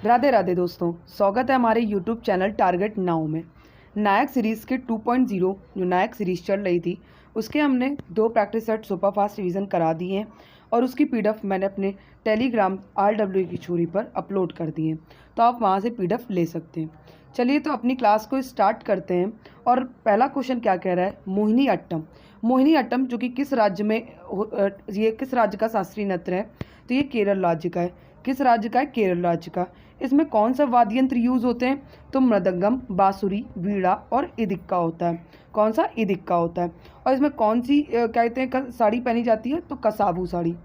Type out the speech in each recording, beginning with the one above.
राधे राधे दोस्तों, स्वागत है हमारे YouTube चैनल टारगेट नाउ में। नायक सीरीज़ के 2.0 जो नायक सीरीज़ चल रही थी उसके हमने 2 practice set super fast revision करा दिए हैं और उसकी पीडीएफ मैंने अपने टेलीग्राम RW की छोरी पर अपलोड कर दी है, तो आप वहां से पीडीएफ ले सकते हैं। चलिए तो अपनी क्लास को स्टार्ट करते हैं। और पहला क्वेश्चन क्या कह रहा है, मोहिनी अट्टम। मोहिनी अट्टम जो कि किस राज्य में ये किस राज्य का शास्त्रीय नृत्य है, तो ये केरल राज्य का है। किस राज्य का है, केरल राज्य का। इसमें कौन सा वाद्य यंत्र यूज होते हैं, तो मृदंगम, बांसुरी, वीणा और इदिक्का होता है। कौन सा, इदिक्का होता है। और इसमें कौन सी कहते हैं साड़ी पहनी जाती है, तो कसाबू साड़ी।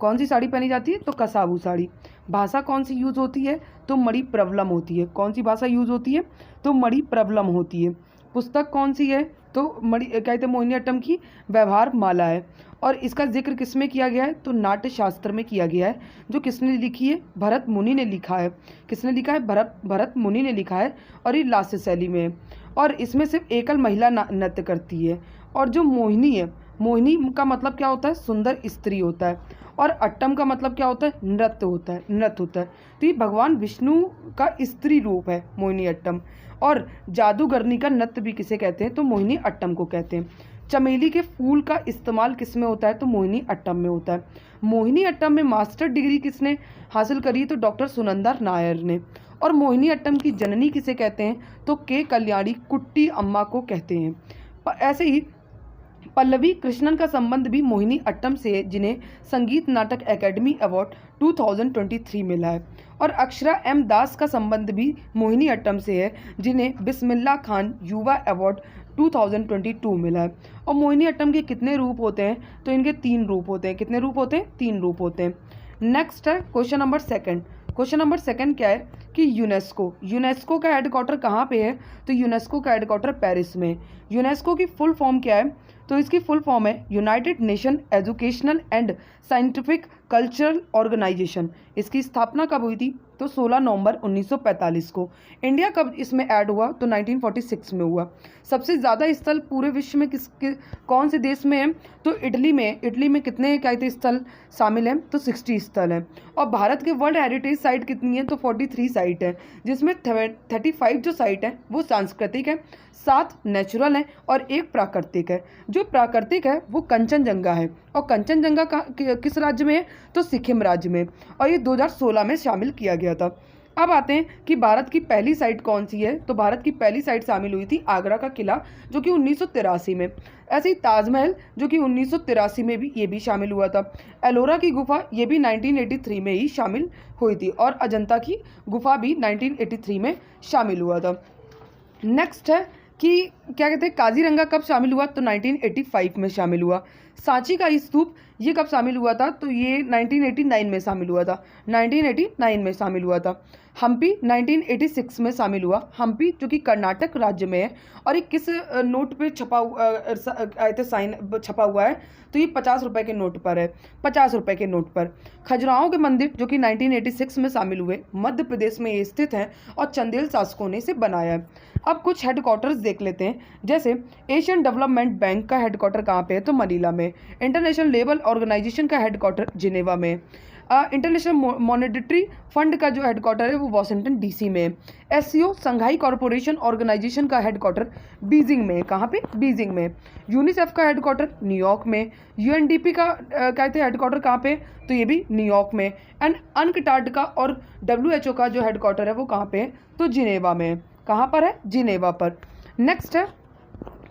कौन सी साड़ी पहनी जाती है, तो कसाबू साड़ी। भाषा कौन सी यूज होती है, तो मणि प्रबलम होती है। कौन सी भाषा यूज होती है, तो मणि प्रबलम होती है। पुस्तक कौन सी है, तो मणि कहते हैं मोहिनी अट्टम की व्यवहार माला है। और इसका जिक्र किस में किया गया है, तो नाट्य शास्त्र में किया गया है। जो किसने लिखी है, भरत मुनि ने लिखा है। किसने लिखा है, भरत मुनि ने लिखा है। और ये लास्य शैली में है। और इसमें सिर्फ एकल महिला नृत्य करती है। और जो मोहिनी है, मोहिनी का मतलब क्या होता है, सुंदर स्त्री होता है। और अट्टम का मतलब क्या होता है, नृत्य होता है, नृत्य होता है। तो ये भगवान विष्णु का स्त्री रूप है मोहिनी अट्टम। और जादूगरनी का नृत्य भी किसे कहते हैं, तो मोहिनी अट्टम को कहते हैं। चमेली के फूल का इस्तेमाल किस में होता है, तो मोहिनी अट्टम में होता है। मोहिनी अट्टम में मास्टर डिग्री किसने हासिल करी, तो डॉक्टर सुनंदा नायर ने। और मोहिनी अट्टम की जननी किसे कहते हैं, तो के कल्याणी कुट्टी अम्मा को कहते हैं। ऐसे ही पल्लवी कृष्णन का संबंध भी मोहिनी अट्टम से है, जिन्हें संगीत नाटक एकेडमी अवार्ड 2023 मिला है। और अक्षरा एम दास का संबंध भी मोहिनी अट्टम से है, जिन्हें बिस्मिल्लाह खान युवा अवार्ड 2022 मिला है। और मोहिनी अट्टम के कितने रूप होते हैं, तो इनके 3 रूप होते हैं। कितने रूप होते हैं, 3 रूप होते हैं। नेक्स्ट है क्वेश्चन नंबर 2। क्वेश्चन नंबर 2 क्या है कि यूनेस्को का हेडक्वार्टर कहाँ पे है, तो यूनेस्को का हेडक्वार्टर पेरिस में। यूनेस्को की फुल फॉर्म क्या है, तो इसकी फुल फॉर्म है united nation educational and scientific cultural organisation. इसकी स्थापना कब हुई थी, तो 16 नवंबर 1945 को। इंडिया कब इसमें ऐड हुआ, तो 1946 में हुआ। सबसे ज़्यादा स्थल पूरे विश्व में कौन से देश में है, तो इटली में। इटली में कितने स्थल शामिल हैं, तो 60 स्थल हैं। और भारत के वर्ल्ड हेरिटेज साइट कितनी है, तो 43 साइट है, जिसमें 35 जो साइट है वो सांस्कृतिक है, 7 नेचुरल है और 1 प्राकृतिक है। जो प्राकृतिक है वो कंचनजंगा है। और कंचनजंगा किस राज्य में है, तो सिक्किम राज्य में। और ये 2016 में शामिल किया गया था। अब आते हैं कि भारत की पहली साइट कौन सी है, तो भारत की पहली साइट शामिल हुई थी आगरा का किला, जो कि 1983 में। ऐसे ही ताजमहल जो कि 1983 में भी ये भी शामिल हुआ था। एलोरा की गुफा ये भी 1983 में ही शामिल हुई थी। और अजंता की गुफा भी 1983 में शामिल हुआ था। नेक्स्ट है कि क्या कहते हैं, काजीरंगा कब शामिल हुआ, तो 1985 में शामिल हुआ। सांची का स्तूप ये कब शामिल हुआ था, तो ये 1989 में शामिल हुआ था। 1989 में शामिल हुआ था। हम्पी 1986 में शामिल हुआ। हम्पी जो कि कर्नाटक राज्य में है। और ये किस नोट पे छपा हुआ है, तो ये 50 रुपये के नोट पर है। 50 रुपये के नोट पर। खजुराहो के मंदिर जो कि 1986 में शामिल हुए, मध्य प्रदेश में ये स्थित हैं और चंदेल शासकों ने इसे बनाया है। अब कुछ हेडक्वार्टर्स देख लेते हैं। जैसे एशियन डेवलपमेंट बैंक का हेडक्वार्टर कहाँ पे है, तो मनीला में। इंटरनेशनल लेबर ऑर्गेनाइजेशन का हेडक्वार्टर जिनेवा में। इंटरनेशनल मॉनेटरी फंड का जो हेडक्वार्टर है वो वाशिंगटन DC में है। SCO संघाई कॉरपोरेशन ऑर्गेनाइजेशन का हेडक्वार्टर बीजिंग में। कहाँ पे, बीजिंग में। यूनिसेफ का हेडक्वार्टर न्यूयॉर्क में। UNDP का कहते हैं हेडक्वार्टर कहाँ पे, तो ये भी न्यूयॉर्क में। एंड अनकटार्ड का और WHO का जो हेडक्वार्टर है वो कहाँ पे है, तो जिनेवा में। कहाँ पर है, जिनेवा पर। नेक्स्ट है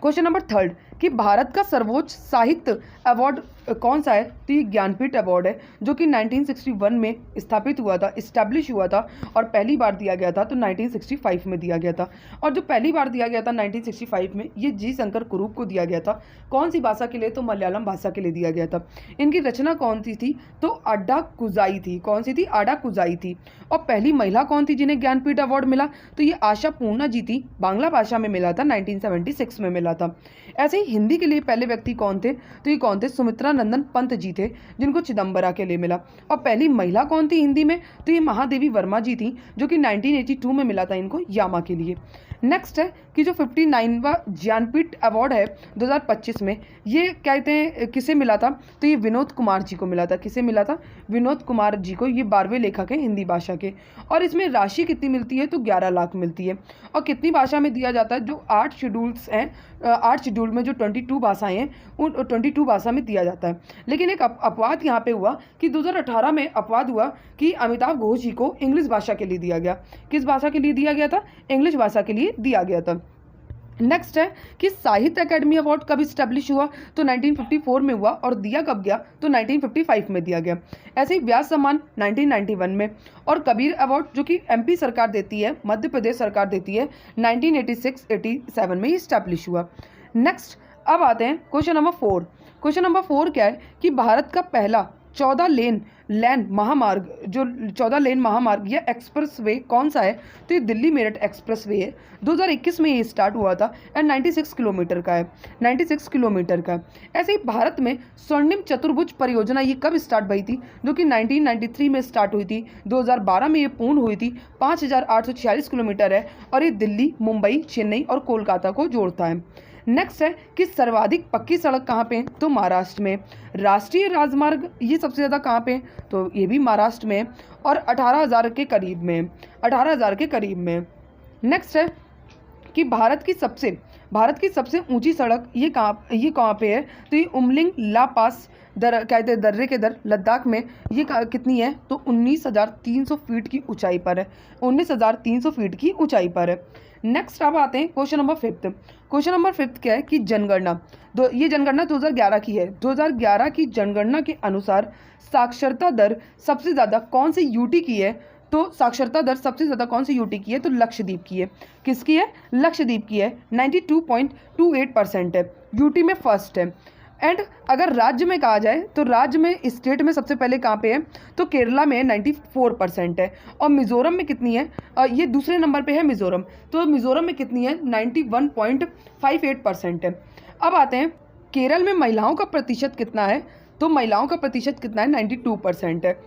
क्वेश्चन नंबर 3 कि भारत का सर्वोच्च साहित्य अवार्ड कौन सा है, तो ये ज्ञानपीठ अवार्ड है, जो कि 1961 में स्थापित हुआ था, इस्टेब्लिश हुआ था। और पहली बार दिया गया था तो 1965 में दिया गया था। और जो पहली बार दिया गया था 1965 में, ये जी शंकर कुरूप को दिया गया था। कौन सी भाषा के लिए, तो मलयालम भाषा के लिए दिया गया था। इनकी रचना कौन सी थी, तो आडा कुजाई थी। कौन सी थी, आडा कुजाई थी। और पहली महिला कौन थी जिन्हें ज्ञानपीठ अवार्ड मिला, तो ये आशा पूर्णा जी थी। बांग्ला भाषा में मिला था, 1976 में मिला था। ऐसे ही हिंदी के लिए पहले व्यक्ति कौन थे, तो ये कौन थे, सुमित्रा नंदन पंत जी थे जिनको चिदम्बरा के लिए मिला। और पहली महिला कौन थी हिंदी में, तो ये महादेवी वर्मा जी थी जो कि 1982 में मिला था इनको यामा के लिए। नेक्स्ट है कि जो 59वां ज्ञानपीठ अवार्ड है 2025 में, ये कहते हैं किसे मिला था, तो ये विनोद कुमार जी को मिला था। किसे मिला था, विनोद कुमार जी को। ये 12वें लेखक हैं हिंदी भाषा के। और इसमें राशि कितनी मिलती है, तो 11 लाख मिलती है। और कितनी भाषा में दिया जाता है, जो 8 शेड्यूल्स हैं, 8 शेड्यूल में जो 22 भाषाएं हैं उन 22 भाषा में दिया जाता है। लेकिन एक अपवाद यहाँ पे हुआ कि 2018 में अपवाद हुआ कि अमिताभ घोष जी को इंग्लिश भाषा के लिए दिया गया। किस भाषा के लिए दिया गया था, इंग्लिश भाषा के लिए दिया गया था। नेक्स्ट है कि साहित्य अकेडमी अवार्ड कब इस्टेब्लिश हुआ, तो 1954 में हुआ। और दिया कब गया, तो 1955 में दिया गया। ऐसे ही व्यास सम्मान 1991 में। और कबीर अवार्ड जो कि एमपी सरकार देती है, मध्य प्रदेश सरकार देती है, 1986-87 में इस्टेब्लिश हुआ। नेक्स्ट अब आते हैं क्वेश्चन नंबर 4। क्वेश्चन नंबर 4 क्या है कि भारत का पहला 14 लेन महामार्ग, जो 14 लेन महामार्ग या एक्सप्रेस वे कौन सा है, तो ये दिल्ली मेरठ एक्सप्रेस वे है। 2021 में ये स्टार्ट हुआ था एंड 96 किलोमीटर का है, 96 किलोमीटर का। ऐसे ही भारत में स्वर्णिम चतुर्भुज परियोजना ये कब स्टार्ट हुई थी, जो कि 1993 में स्टार्ट हुई थी। 2012 में ये पूर्ण हुई थी। 5846 किलोमीटर है और ये दिल्ली, मुंबई, चेन्नई और कोलकाता को जोड़ता है। नेक्स्ट है कि सर्वाधिक पक्की सड़क कहाँ पे है, तो महाराष्ट्र में। राष्ट्रीय राजमार्ग ये सबसे ज़्यादा कहाँ पे है, तो ये भी महाराष्ट्र में और 18,000 के करीब में, 18,000 के करीब में। नेक्स्ट है कि भारत की सबसे ऊंची सड़क ये कहाँ पे है, तो ये उमलिंग ला पास कहते हैं दर्रे के दर लद्दाख में। ये कितनी है, तो 19,300 फीट की ऊंचाई पर है, 19,300 फीट की ऊंचाई पर है। नेक्स्ट अब आते हैं क्वेश्चन नंबर 5। क्वेश्चन नंबर 5 क्या है कि जनगणना, ये जनगणना 2011 की है। 2011 की जनगणना के अनुसार साक्षरता दर सबसे ज़्यादा कौन सी यूटी की है, तो साक्षरता दर सबसे ज़्यादा कौन सी यूटी की है, तो लक्षद्वीप की है। किसकी है, लक्षद्वीप की है, 92.28% है, यूटी में फर्स्ट है। एंड अगर राज्य में कहा जाए तो राज्य में स्टेट में सबसे पहले कहाँ पे है, तो केरला में 94% है। और मिज़ोरम में कितनी है, ये दूसरे नंबर पे है मिज़ोरम, तो मिज़ोरम में कितनी है, 91.58% है। अब आते हैं केरल में महिलाओं का प्रतिशत कितना है, तो महिलाओं का प्रतिशत कितना है, 92% है।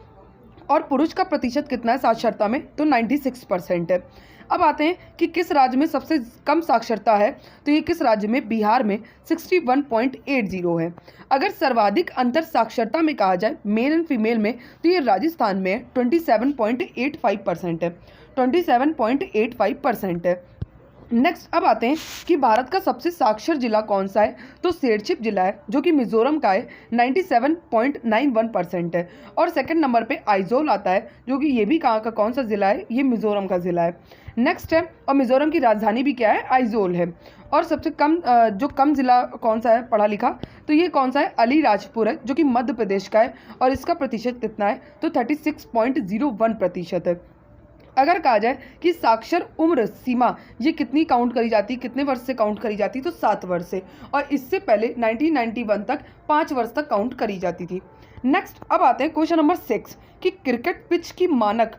और पुरुष का प्रतिशत कितना है साक्षरता में, तो 96% है। अब आते हैं कि किस राज्य में सबसे कम साक्षरता है, तो ये किस राज्य में, बिहार में 61.80 है। अगर सर्वाधिक अंतर साक्षरता में कहा जाए मेल एंड फीमेल में, तो ये राजस्थान में 27.85% है, 27.85% है। नेक्स्ट अब आते हैं कि भारत का सबसे साक्षर जिला कौन सा है, तो सेरचिप जिला है जो कि मिजोरम का है, 97.91% है। और सेकंड नंबर पे आइजोल आता है जो कि ये भी कहाँ का कौन सा ज़िला है, ये मिजोरम का ज़िला है। नेक्स्ट है, और मिजोरम की राजधानी भी क्या है, आइजोल है। और सबसे कम जो कम ज़िला कौन सा है पढ़ा लिखा, तो ये कौन सा है, अलीराजपुर है जो कि मध्य प्रदेश का है। और इसका प्रतिशत कितना है, तो 36.01% है। अगर कहा जाए कि साक्षर उम्र सीमा ये कितनी काउंट करी जाती, कितने वर्ष से काउंट करी जाती, तो 7 वर्ष से। और इससे पहले 1991 तक 5 वर्ष तक काउंट करी जाती थी। नेक्स्ट अब आते हैं क्वेश्चन नंबर 6 कि क्रिकेट पिच की मानक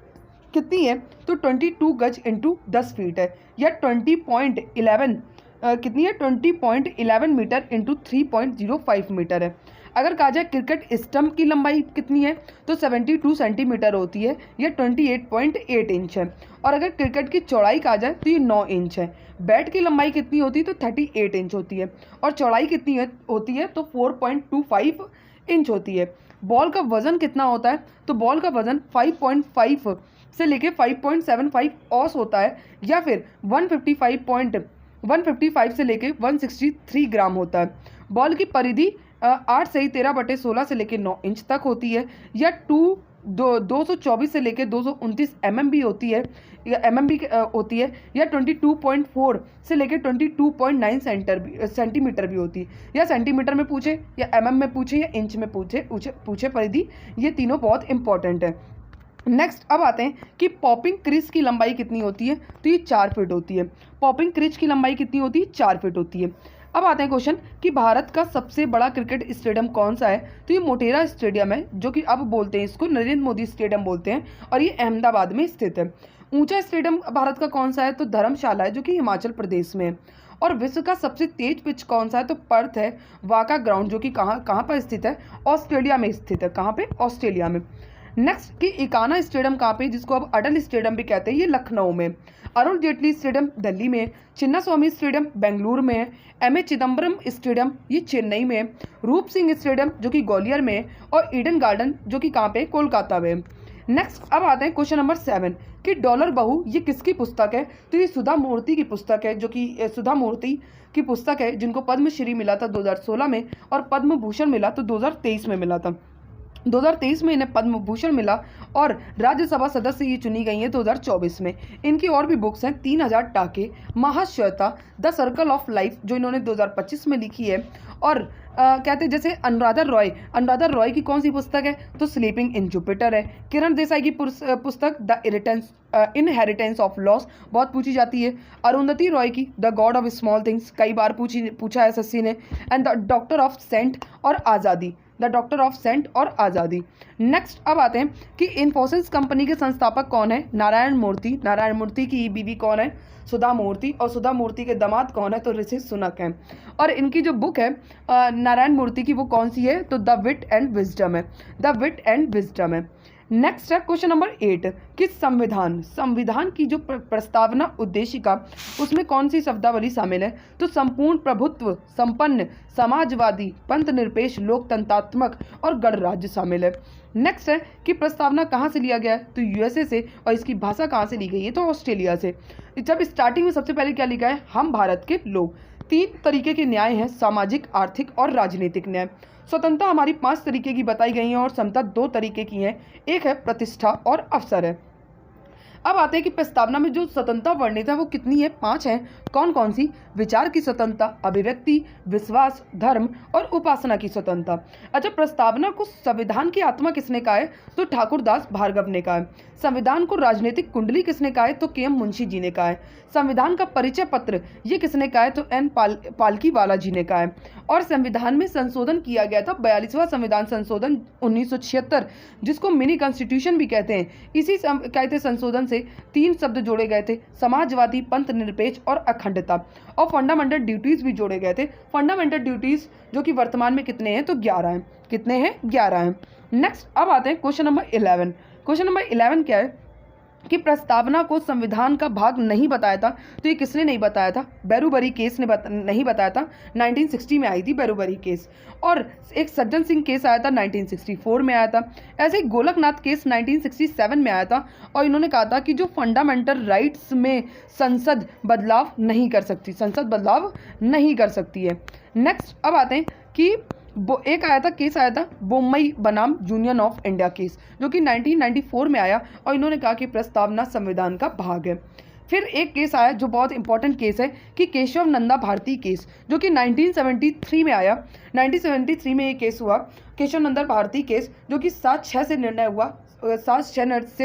कितनी है, तो 22 गज इंटू 10 फीट है, या 20.11 कितनी है, 20.11 मीटर इंटू 3.05 मीटर है। अगर कहा जाए क्रिकेट स्टंप की लंबाई कितनी है, तो 72 सेंटीमीटर होती है, या 28.8 इंच है। और अगर क्रिकेट की चौड़ाई कहा जाए तो ये 9 इंच है। बैट की लंबाई कितनी होती है, तो 38 इंच होती है। और चौड़ाई कितनी होती है, तो 4.25 इंच होती है। बॉल का वजन कितना होता है, तो बॉल का वजन 5.5 से लेके 5.75 औस होता है, या फिर 155 से लेके 163 ग्राम होता है। बॉल की परिधि 8 से 13/16 से लेके 9 इंच तक होती है, या 224 से लेके 229 mm भी होती है, या होती है, या 22.4 से लेके 22.9 सेंटीमीटर भी होती है। या सेंटीमीटर में पूछे, या mm में पूछे, या इंच में पूछे परिधि, ये तीनों बहुत इंपॉर्टेंट है। नेक्स्ट अब आते हैं कि पॉपिंग क्रीज की लंबाई कितनी होती है, तो ये 4 फीट होती है। पॉपिंग क्रीज की लंबाई कितनी होती है, 4 फीट होती है। अब आते हैं क्वेश्चन कि भारत का सबसे बड़ा क्रिकेट स्टेडियम कौन सा है, तो ये मोटेरा स्टेडियम है जो कि अब बोलते हैं इसको नरेंद्र मोदी स्टेडियम बोलते हैं, और ये अहमदाबाद में स्थित है। ऊंचा स्टेडियम भारत का कौन सा है, तो धर्मशाला है जो कि हिमाचल प्रदेश में है। और विश्व का सबसे तेज पिच कौन सा है? तो पर्थ है वाका ग्राउंड, जो कि कहाँ पर स्थित है? ऑस्ट्रेलिया में स्थित है। कहाँ पे? ऑस्ट्रेलिया में। नेक्स्ट कि इकाना स्टेडियम कहाँ पे, जिसको अब अटल स्टेडियम भी कहते हैं, ये लखनऊ में। अरुण जेटली स्टेडियम दिल्ली में। चिन्नास्वामी स्टेडियम बेंगलुरु में है। एम ए चिदम्बरम स्टेडियम ये चेन्नई में है। रूप सिंह स्टेडियम जो कि ग्वालियर में है। और ईडन गार्डन जो कि कहाँ पे? कोलकाता में। नेक्स्ट अब आते हैं क्वेश्चन नंबर 7 कि डॉलर बहू ये किसकी पुस्तक है? तो ये सुधा मूर्ति की पुस्तक है, जो कि सुधा मूर्ति की पुस्तक है, जिनको पद्मश्री मिला था 2016 में और पद्म भूषण मिला तो 2023 में मिला था। 2023 में इन्हें पद्म भूषण मिला और राज्यसभा सदस्य ये चुनी गई हैं 2024 में। इनकी और भी बुक्स हैं 3000 टाके, Mahashweta, the circle of life जो इन्होंने 2025 में लिखी है। और कहते हैं जैसे अनुराधा रॉय की कौन सी पुस्तक है? तो स्लीपिंग इन जुपिटर है। किरण देसाई की पुस्तक द इनहेरिटेंस ऑफ लॉस बहुत पूछी जाती है। अरुंधति रॉय की the god of small things कई बार पूछा है एसएससी ने। And the doctor of saint और Azadi, the doctor of saint और आज़ादी। नेक्स्ट अब आते हैं कि इन्फोसिस कंपनी के संस्थापक कौन है? नारायण मूर्ति। नारायण मूर्ति की बीवी कौन है? सुधा मूर्ति। और सुधा मूर्ति के दामाद कौन है? तो ऋषि सुनक हैं। और इनकी जो बुक है नारायण मूर्ति की वो कौन सी है? तो द विट एंड विजडम है। द विट एंड विजडम है। नेक्स्ट है क्वेश्चन नंबर 8 कि संविधान की जो प्रस्तावना उद्देशिका उसमें कौन सी शब्दावली शामिल है? तो संपूर्ण प्रभुत्व संपन्न, समाजवादी, पंथ निरपेक्ष, लोकतंत्रात्मक और गणराज्य शामिल है। नेक्स्ट है कि प्रस्तावना कहाँ से लिया गया है? तो यूएसए से। और इसकी भाषा कहाँ से ली गई है? तो ऑस्ट्रेलिया से। जब स्टार्टिंग में सबसे पहले क्या लिखा है? हम भारत के लोग। 3 तरीके के न्याय हैं, सामाजिक, आर्थिक और राजनीतिक न्याय। स्वतंत्रता हमारी 5 तरीके की बताई गई है और समता 2 तरीके की है, एक है प्रतिष्ठा और अवसर है। अब आते हैं कि प्रस्तावना में जो स्वतंत्रता वर्णित है वो कितनी है? 5 है। कौन कौन सी? विचार की स्वतंत्रता, अभिव्यक्ति, विश्वास, धर्म और उपासना की स्वतंत्रता। अच्छा, प्रस्तावना को संविधान की आत्मा किसने कहा है? तो ठाकुरदास भार्गव ने कहा है। संविधान को राजनीतिक कुंडली किसने कहा है? तो के एम मुंशी जी ने कहा है। संविधान का परिचय पत्र ये किसने कहा है? तो एन पालकीवाला जी ने कहा है। और संविधान में संशोधन किया गया था 42वां संविधान संशोधन 1976, जिसको मिनी कॉन्स्टिट्यूशन भी कहते हैं। इसी कहते संशोधन से 3 शब्द जोड़े गए थे, समाजवादी, पंथ निरपेक्ष और अखंडता। और फंडामेंटल ड्यूटीज भी जोड़े गए थे। फंडामेंटल ड्यूटीज जो कि वर्तमान में कितने हैं? तो 11 हैं। कितने हैं? 11 हैं। नेक्स्ट अब आते हैं क्वेश्चन नंबर 11। क्वेश्चन नंबर 11 क्या है कि प्रस्तावना को संविधान का भाग नहीं बताया था। तो ये किसने नहीं बताया था? बेरूबरी केस ने नहीं बताया था। 1960 में आई थी बेरूबरी केस। और एक सज्जन सिंह केस आया था 1964 में आया था। ऐसे ही गोलकनाथ केस 1967 में आया था। और इन्होंने कहा था कि जो फंडामेंटल राइट्स में संसद बदलाव नहीं कर सकती, संसद बदलाव नहीं कर सकती है। नेक्स्ट अब आते हैं कि एक केस आया था बोम्मई बनाम यूनियन ऑफ इंडिया केस, जो कि 1994 में आया। और इन्होंने कहा कि प्रस्तावना संविधान का भाग है। फिर एक केस आया जो बहुत इंपॉर्टेंट केस है कि केशव नंदा भारती केस, जो कि 1973 में आया। 1973 में ये केस हुआ, केशव नंदा भारती केस, जो कि 7-6 से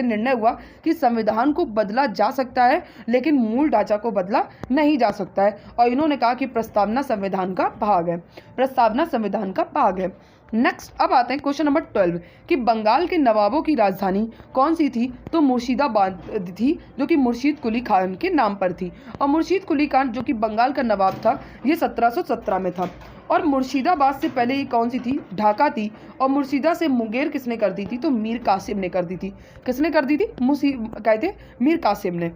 निर्णय हुआ कि संविधान को बदला जा सकता है लेकिन मूल ढांचा को बदला नहीं जा सकता है। और इन्होंने कहा कि प्रस्तावना संविधान का भाग है। प्रस्तावना संविधान का भाग है। नेक्स्ट अब आते हैं क्वेश्चन नंबर 12 कि बंगाल के नवाबों की राजधानी कौन सी थी? तो मुर्शिदाबाद थी, जो कि मुर्शीद कुली खान के नाम पर थी। और मुर्शीद कुली खान जो कि बंगाल का नवाब था, ये 1717 में था। और मुर्शिदाबाद से पहले ये कौन सी थी? ढाका थी। और मुर्शिदा से मुंगेर किसने कर दी थी? तो मीर कासिम ने कर दी थी। किसने कर दी थी? कहते मीर कासिम ने।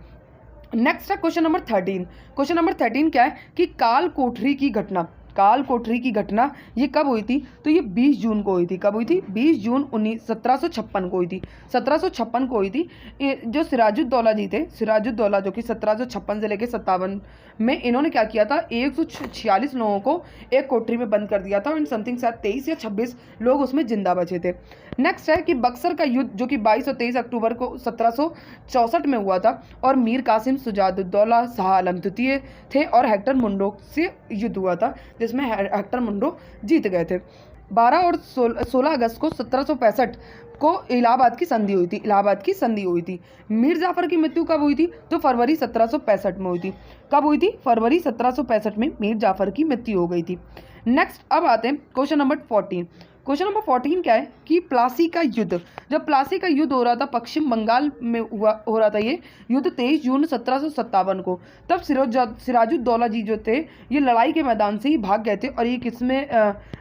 नेक्स्ट है क्वेश्चन नंबर 13। क्वेश्चन नंबर 13 क्या है कि काल कोठरी की घटना ये कब हुई थी? तो ये 20 जून को हुई थी। कब हुई थी? 20 जून 1756 को हुई थी। 1756 को हुई थी। जो सिराजुद्दौला जी थे, सिराजुद्दौला जो कि 1756 से लेकर 57 में इन्होंने क्या किया था? 146 लोगों को एक कोठरी में बंद कर दिया था। और समथिंग शायद 23 या 26 लोग उसमें जिंदा बचे थे। नेक्स्ट है कि बक्सर का युद्ध जो कि 22 और 23 अक्टूबर को 1764 में हुआ था। और मीर कासिम, सुजाउद्दौला, शाह आलम द्वितीय थे और हेक्टर मुंडो से युद्ध हुआ था, जिसमें हेक्टर मुंडो जीत गए थे। 12 और 16 अगस्त को 1765 को इलाहाबाद की संधि हुई थी। मीर जाफर की मृत्यु कब हुई थी? तो फरवरी 1765 में हुई थी। कब हुई थी? फरवरी 1765 में मीर जाफर की मृत्यु हो गई थी। नेक्स्ट अब आते हैं क्वेश्चन नंबर 14। क्वेश्चन नंबर 14 क्या है कि प्लासी का युद्ध, जब प्लासी का युद्ध हो रहा था पश्चिम बंगाल में हो रहा था ये युद्ध 23 जून 1757 को, तब सिराजुद्दौला जी जो थे ये लड़ाई के मैदान से ही भाग गए थे। और ये किसमें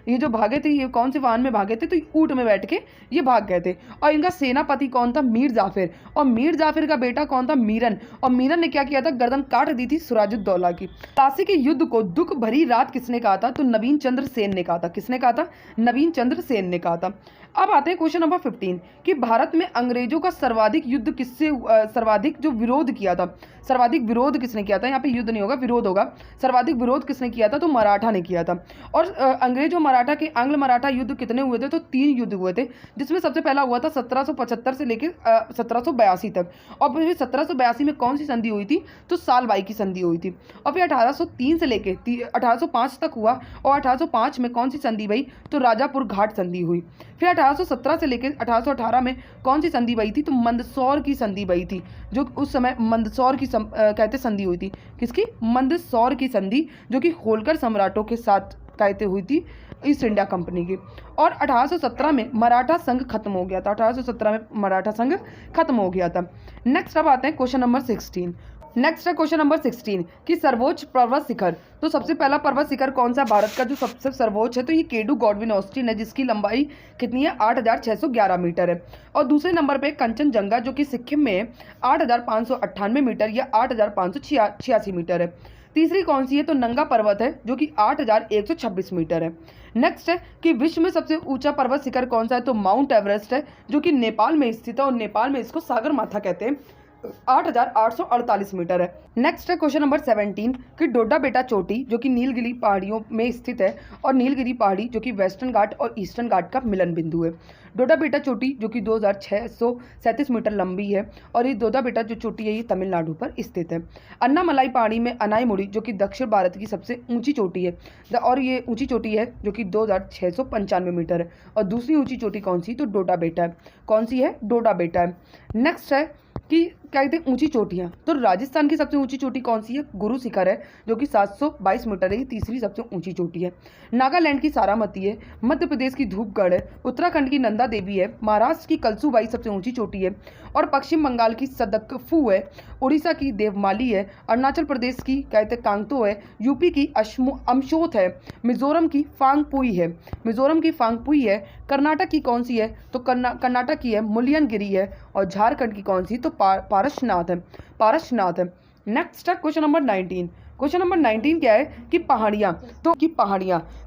ये जो भागे थे ये कौन से वाहन में भागे थे, तो ऊँट में बैठ के ये भाग गए थे। और इनका सेनापति कौन था, मीर जाफिर, और मीर जाफिर का बेटा कौन था, मीरन, और मीरन ने क्या किया था, गर्दन काट दी थी सिराजुद्दौला की। प्लासी के युद्ध को दुख भरी रात किसने कहा था, तो नवीन चंद्र सेन ने कहा था। किसने कहा था, नवीन चंद्र सेन ने कहा था। अब आते हैं क्वेश्चन नंबर 15 कि भारत में अंग्रेजों का सर्वाधिक युद्ध किससे सर्वाधिक जो विरोध किया था, सर्वाधिक विरोध किसने किया था, यहाँ पे युद्ध नहीं होगा विरोध होगा, सर्वाधिक विरोध किसने किया था, तो मराठा ने किया था। और अंग्रेज और मराठा के आंग्ल मराठा युद्ध कितने हुए थे, तो 3 युद्ध हुए थे, जिसमें सबसे पहला हुआ था 1775 से लेकर 1782 तक। और फिर 1782 में कौन सी संधि हुई थी, तो सालबाई की संधि हुई थी। और फिर 1803 से लेकर 1805 तक हुआ, और 1805 में कौन सी संधि हुई, तो राजापुर घाट संधि हुई। फिर 1817 से लेकर 1818 में कौन सी संधि हुई थी, तो मंदसौर की संधि हुई थी, जो उस समय मंदसौर की कहते संधि हुई थी। किसकी, मंदसौर की संधि, जो कि होलकर सम्राटों के साथ कहते हुई थी ईस्ट इंडिया कंपनी की। और 1817 में मराठा संघ खत्म हो गया था, 1817 में मराठा संघ खत्म हो गया था। नेक्स्ट अब आते हैं क्वेश्चन नंबर 16। नेक्स्ट है क्वेश्चन नंबर 16 कि सर्वोच्च पर्वत शिखर, तो सबसे पहला पर्वत शिखर कौन सा भारत का जो सबसे सर्वोच्च है, तो ये केडू गॉडविन ऑस्टिन है, जिसकी लंबाई कितनी है, 8611 मीटर है। और दूसरे नंबर पे कंचनजंगा जो कि सिक्किम में है, 8598 मीटर या 8586 मीटर है। तीसरी कौन सी है, तो नंगा पर्वत है, जो कि 8126 मीटर है। नेक्स्ट है कि विश्व में सबसे ऊंचा पर्वत शिखर कौन सा है, तो माउंट एवरेस्ट है, जो कि नेपाल में स्थित है, और नेपाल में इसको सागर माथा कहते हैं, 8848 मीटर है। नेक्स्ट है क्वेश्चन नंबर 17 कि डोडा बेटा चोटी, जो कि नीलगिरी पहाड़ियों में स्थित है, और नीलगिरी पहाड़ी जो कि वेस्टर्न घाट और ईस्टर्न घाट का मिलन बिंदु है। डोडा बेटा चोटी जो कि 2637 मीटर लंबी है, और ये डोडा बेटा जो चोटी है ये तमिलनाडु पर स्थित है। अन्नामलाई पहाड़ी में अनाईमुड़ी जो कि दक्षिण भारत की सबसे ऊंची चोटी है, और ये ऊंची चोटी है जो कि 2695 मीटर है। और दूसरी ऊंची चोटी कौन सी, तो डोडा बेटा है। कौन सी है, डोडा बेटा है। नेक्स्ट है कि क्या कहते हैं ऊंची चोटियाँ, तो राजस्थान की सबसे ऊंची चोटी कौन सी है, गुरु शिखर है, जो कि 722 मीटर है, ये तीसरी सबसे ऊंची चोटी है। नागालैंड की सारामती है, मध्य प्रदेश की धूपगढ़ है, उत्तराखंड की नंदा देवी है, महाराष्ट्र की कलसूबाई सबसे ऊंची चोटी है, और पश्चिम बंगाल की सदकफू है, उड़ीसा की देवमाली है, अरुणाचल प्रदेश की कहते कांगतो है, यूपी की अमशोत है, मिजोरम की फांगपुई है, मिजोरम की फांगपुई है, कर्नाटक की कौन सी है, तो कर्नाटक की है मुल्यनगिरी है, और झारखंड की कौन सी, तो पारसनाथ है, पारसनाथ है। नेक्स्ट है क्वेश्चन नंबर 19। क्वेश्चन नंबर 19 क्या है कि पहाड़ियाँ,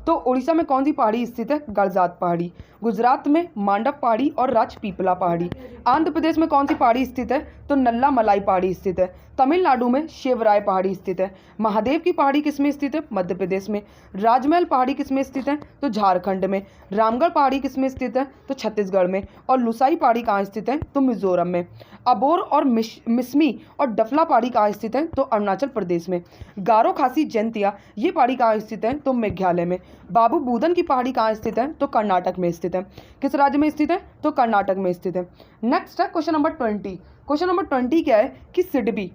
तो उड़ीसा में कौन सी पहाड़ी स्थित है, गड़जात पहाड़ी, गुजरात में मांडव पहाड़ी और राजपीपला पहाड़ी, आंध्र प्रदेश में कौन सी पहाड़ी स्थित है, तो नल्ला मलाई पहाड़ी स्थित है, तमिलनाडु में शिवराय पहाड़ी स्थित है, महादेव की पहाड़ी किस में स्थित है, मध्य प्रदेश में, राजमहल पहाड़ी किस में स्थित है, तो झारखंड में, रामगढ़ पहाड़ी किस में स्थित है, तो छत्तीसगढ़ में, और लुसाई पहाड़ी कहाँ स्थित है, तो मिजोरम में, अबोर और मिसमी और डफला पहाड़ी कहाँ स्थित है, तो अरुणाचल प्रदेश में, गारो खासी जयंतिया ये पहाड़ी कहाँ स्थित है, तो मेघालय में, बाबू बूदन की पहाड़ी कहाँ स्थित है, तो कर्नाटक में स्थित है। किस राज्य में स्थित है, तो कर्नाटक में स्थित है। नेक्स्ट है क्वेश्चन नंबर 20। क्वेश्चन नंबर 20 क्या है कि सिडबी,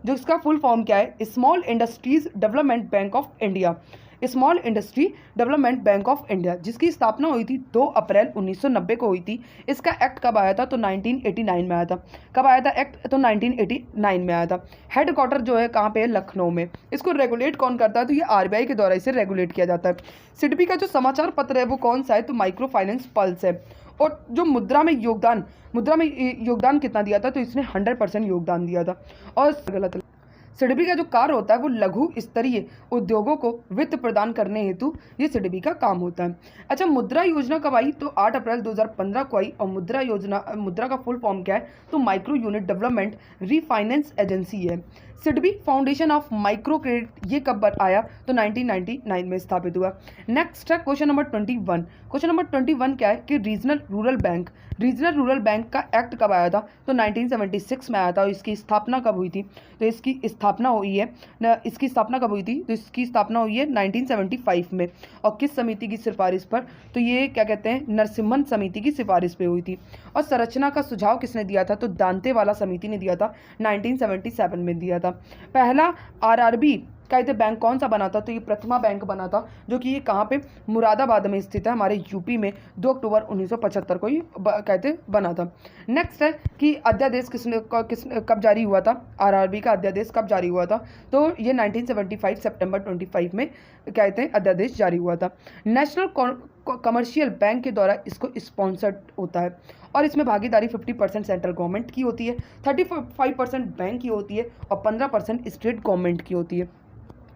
जो इसका फुल फॉर्म क्या है, small industries development bank of India, small industry development bank of India, जिसकी स्थापना हुई थी 2 अप्रैल 1990 को हुई थी। इसका एक्ट कब आया था, तो 1989 में आया था। कब आया था एक्ट, तो 1989 में आया था। हेड क्वार्टर जो है कहाँ पे है, लखनऊ में। इसको रेगुलेट कौन करता है, तो ये आरबीआई के द्वारा इसे रेगुलेट किया जाता है। सिडबी का जो समाचार पत्र है वो कौन सा है, तो माइक्रो फाइनेंस पल्स है। और जो मुद्रा में योगदान कितना दिया था, तो इसने 100% योगदान दिया था। और गलत, सिडबी का जो कार्य होता है वो लघु स्तरीय उद्योगों को वित्त प्रदान करने हेतु ये सिडबी का काम होता है। अच्छा, मुद्रा योजना कब आई, तो 8 अप्रैल 2015 को आई। और मुद्रा का फुल फॉर्म क्या है, तो micro unit development refinance agency है। SIDBI foundation of micro credit ये कब आया, तो 1999 में स्थापित हुआ। नेक्स्ट है क्वेश्चन नंबर 21। क्वेश्चन नंबर 21 क्या है कि रीजनल रूरल बैंक का एक्ट कब आया था, तो 1976 में आया था। और इसकी स्थापना कब हुई थी, तो इसकी स्थापना हुई है 1975 में। और किस समिति की सिफारिश पर, तो ये क्या कहते हैं, नरसिम्हन समिति की सिफारिश पे हुई थी। और संरचना का सुझाव किसने दिया था, तो दांतेवाला समिति ने दिया था, 1977 में दिया था। पहला आरआरबी क्या कहते बैंक कौन सा बना था, तो ये प्रथमा बैंक बना था, जो कि ये कहाँ पे, मुरादाबाद में स्थित है, हमारे यूपी में। 2 अक्टूबर 1975 को ये कहते बना था। नेक्स्ट है कि अध्यादेश कब जारी हुआ था, आरआरबी का अध्यादेश कब जारी हुआ था, तो ये 1975 सितंबर 25 में कहते हैं अध्यादेश जारी हुआ था। नेशनल कमर्शियल बैंक के द्वारा इसको स्पॉन्सर्ड होता है और इसमें भागीदारी 50% सेंट्रल गवर्नमेंट की होती है, 35% बैंक की होती है और 15% स्टेट गवर्नमेंट की होती है।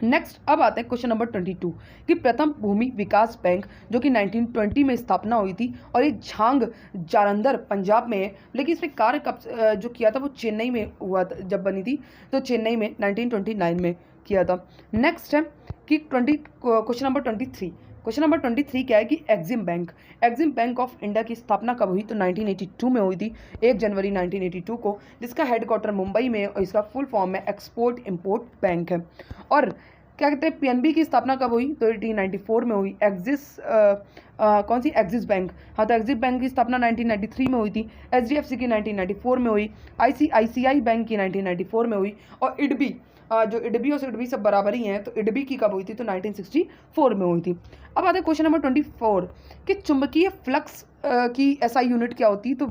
नेक्स्ट अब आते हैं क्वेश्चन नंबर 22 कि प्रथम भूमि विकास बैंक जो कि 1920 में स्थापना हुई थी और ये झांग जालंधर पंजाब में है, लेकिन इसने कार्य कब जो किया था वो चेन्नई में हुआ था, जब बनी थी तो चेन्नई में 1929 में किया था। नेक्स्ट है कि क्वेश्चन नंबर 23, क्वेश्चन नंबर 23 क्या है कि एग्जिम बैंक ऑफ इंडिया की स्थापना कब हुई, तो 1982 में हुई थी, 1 जनवरी 1982 को, जिसका हेडक्वार्टर मुंबई में और इसका फुल फॉर्म में एक्सपोर्ट इंपोर्ट बैंक है। और क्या कहते हैं पीएनबी की स्थापना कब हुई, तो 1894 में हुई। कौन सी एक्सिस बैंक, हाँ तो एक्सिस बैंक की स्थापना 1993 में हुई थी। एचडीएफसी की 1994 में हुई। आईसीआईसीआई बैंक की 1994 में हुई। और इडबी, जो इडबी और सिडबी सब बराबर ही हैं, तो इडबी की कब हुई थी, तो 1964 में हुई थी। अब आते हैं क्वेश्चन नंबर 24 कि चुंबकीय फ्लक्स की एसआई यूनिट क्या होती है, तो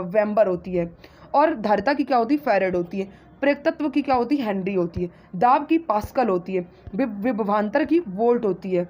वेम्बर होती है। और धारिता की क्या होती है, फैरेड होती है। प्रेरकत्व की क्या होती है, हेनरी होती है। दाब की पास्कल होती है। विभवांतर की वोल्ट होती है।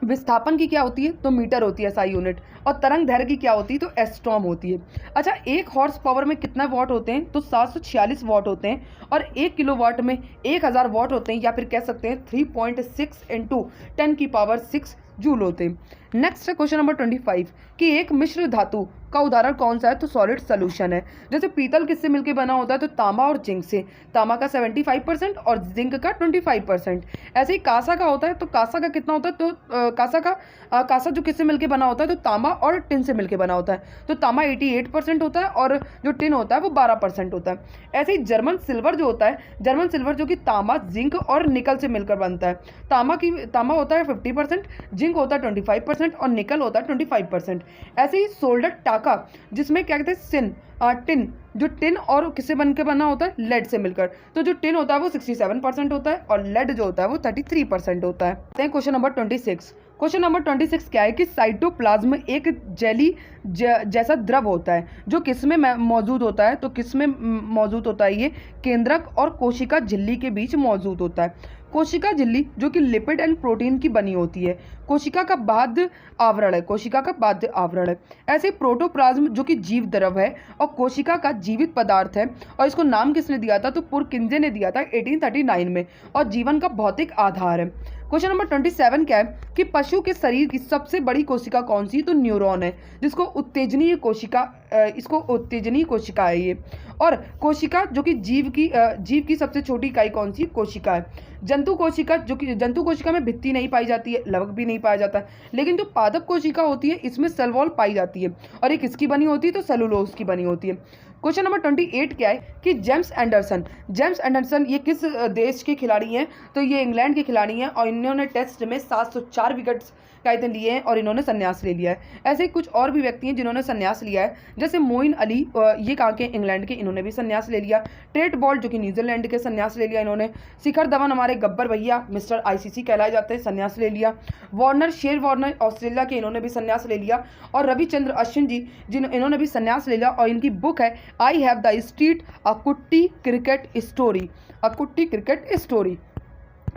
विस्थापन की क्या होती है, तो मीटर होती है एसआई यूनिट। और तरंग दैर्घ्य की क्या होती है, तो एस्ट्रॉम होती है। अच्छा, 1 हॉर्स पावर में कितना वाट होते हैं, तो 746 वाट होते हैं। और 1 किलोवाट में 1000 वाट होते हैं, या फिर कह सकते हैं 3.6 × 10⁶ जूल होते हैं। नेक्स्ट है क्वेश्चन नंबर 25 कि एक मिश्र धातु का उदाहरण कौन सा है, तो सॉलिड सोल्यूशन है। जैसे पीतल किससे मिलकर बना होता है, तो तांबा और जिंक से। तांबा का 75% और जिंक का 25%। ऐसे ही कांसा का होता है, तो कांसा का कितना होता है, तो कांसा जो किससे मिलकर बना होता है, तो तांबा और टिन से मिलकर बना होता है। तो तांबा 88% होता है और जो टिन होता है वो 12% होता है। ऐसे ही जर्मन सिल्वर जो होता है, जर्मन सिल्वर जो कि तांबा, जिंक और निकल से मिलकर बनता है। तांबा होता है 50%, जिंक होता है 25% और निकल होता है 25%। ऐसे ही सोल्डर टाका, जिसमें क्या कहते हैं टिन, जो टिन और किससे बनकर बना होता है, लेड से मिलकर। तो जो टिन होता है वो 67% होता है और लेड जो होता है वो 33% होता है। क्वेश्चन नंबर 26, क्वेश्चन नंबर 26 क्या है कि साइटोप्लाज्म एक जेली जैसा द्रव होता है, जो किस में मौजूद होता है, तो किस में मौजूद होता है, ये केंद्रक और कोशिका झिल्ली के बीच मौजूद होता है। कोशिका झिल्ली जो कि लिपिड एंड प्रोटीन की बनी होती है। कोशिका का बाध्य आवरण है, कोशिका का बाध्य आवरण है। ऐसे प्रोटोप्लाज्म जो कि जीव द्रव है और कोशिका का जीवित पदार्थ है, और इसको नाम किसने दिया था, तो पुरकिंजे ने दिया था 1839 में, और जीवन का भौतिक आधार है। क्वेश्चन नंबर 27 क्या है कि पशु के शरीर की सबसे बड़ी कोशिका कौन सी, तो न्यूरॉन है, जिसको उत्तेजनीय कोशिका, इसको उत्तेजनीय कोशिका है ये। और कोशिका जो कि जीव की सबसे छोटी इकाई कौन सी, कोशिका है। जंतु कोशिका जो कि जंतु कोशिका में भित्ति नहीं पाई जाती है, लवक भी नहीं पाया जाता है, लेकिन जो पादप कोशिका होती है इसमें सेल वॉल पाई जाती है, और ये किसकी बनी होती है, तो सेलुलोज की बनी होती है। क्वेश्चन नंबर 28 क्या है कि जेम्स एंडरसन ये किस देश के खिलाड़ी हैं, तो ये इंग्लैंड के खिलाड़ी हैं, और इन्होंने टेस्ट में 704 विकेट्स कायदे लिए हैं और इन्होंने संन्यास ले लिया है। ऐसे ही कुछ और भी व्यक्ति हैं जिन्होंने संन्यास लिया है, जैसे मोइन अली, ये कहाँ के, इंग्लैंड के, इन्होंने भी संन्यास ले लिया। ट्रेट बॉल्ट जो कि न्यूजीलैंड के, संन्यास ले लिया इन्होंने। शिखर धवन हमारे गब्बर भैया मिस्टर आईसीसी कहलाए जाते हैं, संन्यास ले लिया। वार्नर ऑस्ट्रेलिया के, इन्होंने भी संन्यास ले लिया। और रविचंद्र अश्विन जी इन्होंने भी संन्यास ले लिया, और इनकी बुक है आई हैव द स्ट्रीट अ कुट्टी क्रिकेट स्टोरी।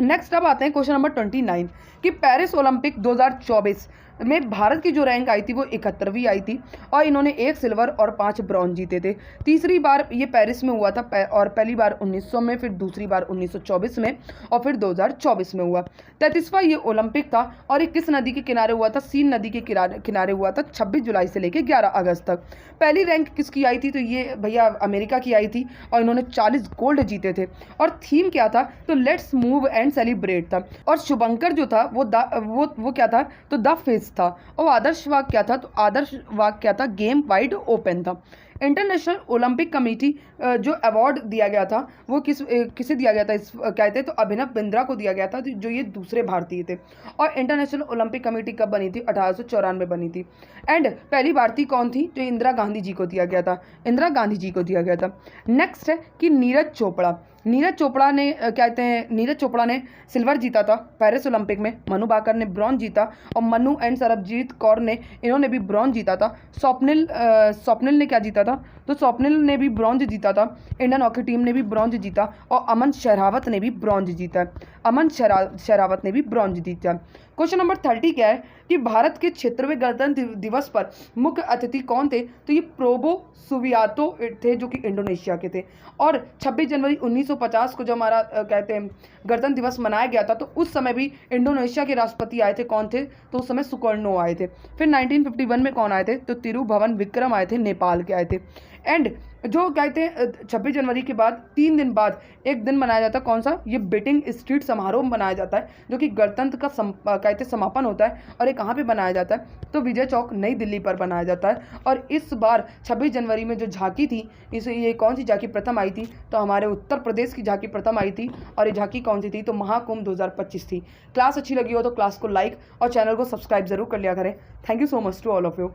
नेक्स्ट अब आते हैं क्वेश्चन नंबर 29 कि पेरिस ओलंपिक 2024 में भारत की जो रैंक आई थी वो 71वीं आई थी, और इन्होंने 1 सिल्वर और 5 ब्रॉन्ज जीते थे। तीसरी बार ये पेरिस में हुआ था, और पहली बार 1900 में, फिर दूसरी बार 1924 में, और फिर 2024 में हुआ। 33वां ये ओलंपिक था, और ये किस नदी के किनारे हुआ था, सीन नदी के किनारे हुआ था, 26 जुलाई से लेकर 11 अगस्त तक। पहली रैंक किसकी आई थी, तो ये भैया अमेरिका की आई थी, और इन्होंने 40 गोल्ड जीते थे। और थीम क्या था, तो लेट्स मूव एंड सेलिब्रेट था। और शुभंकर जो था वो क्या था, तो द फेस था। और आदर्श वाक्य क्या था, तो आदर्श वाक्य क्या था, गेम वाइड ओपन था। इंटरनेशनल ओलंपिक कमेटी जो अवार्ड दिया गया था वो किसे दिया गया था, कहते तो अभिनव बिंद्रा को दिया गया था, जो ये दूसरे भारतीय थे। और इंटरनेशनल ओलंपिक कमेटी कब बनी थी, 1894 बनी थी। एंड पहली भारतीय कौन थी, जो इंदिरा गांधी जी को दिया गया था, इंदिरा गांधी जी को दिया गया था। नेक्स्ट है कि नीरज चोपड़ा नीरज चोपड़ा ने कहते हैं नीरज चोपड़ा ने सिल्वर जीता था पेरिस ओलंपिक में, मनु भाकर ने ब्रॉन्ज जीता और मनु एंड सरबजीत कौर ने इन्होंने भी ब्रॉन्ज जीता था। स्वप्निल ने क्या जीता था, तो स्वप्निल ने भी ब्रॉन्ज जीता था। इंडियन हॉकी टीम ने भी ब्रॉन्ज जीता और अमन शरावत ने भी ब्रॉन्ज जीता है। अमन शरावत ने भी ब्रॉन्ज जीता। क्वेश्चन नंबर 30 क्या है कि भारत के क्षेत्रव्यापी गणतंत्र दिवस पर मुख्य अतिथि कौन थे, तो ये प्रोबो सुबियातो थे जो कि इंडोनेशिया के थे। और 26 जनवरी 1950 को जो हमारा कहते हैं गणतंत्र दिवस मनाया गया था, तो उस समय भी इंडोनेशिया के राष्ट्रपति आए थे, कौन थे, तो उस समय सुकर्णो आए थे। फिर 1951 में कौन आए थे, तो तिरुभुवन विक्रम आए थे, नेपाल के आए थे। एंड जो कहते हैं 26 जनवरी के बाद 3 दिन बाद एक दिन मनाया जाता है, कौन सा, ये बेटिंग स्ट्रीट समारोह मनाया जाता है, जो कि गणतंत्र का कहते हैं समापन होता है। और ये कहाँ पे बनाया जाता है, तो विजय चौक नई दिल्ली पर बनाया जाता है। और इस बार 26 जनवरी में जो झांकी थी, ये कौन सी झांकी प्रथम आई थी, तो हमारे उत्तर प्रदेश की झांकी प्रथम आई थी। और ये झांकी कौन सी थी, तो महाकुंभ 2025 थी। क्लास अच्छी लगी हो तो क्लास को लाइक और चैनल को सब्सक्राइब जरूर कर लिया करें। Thank you so much to all of you.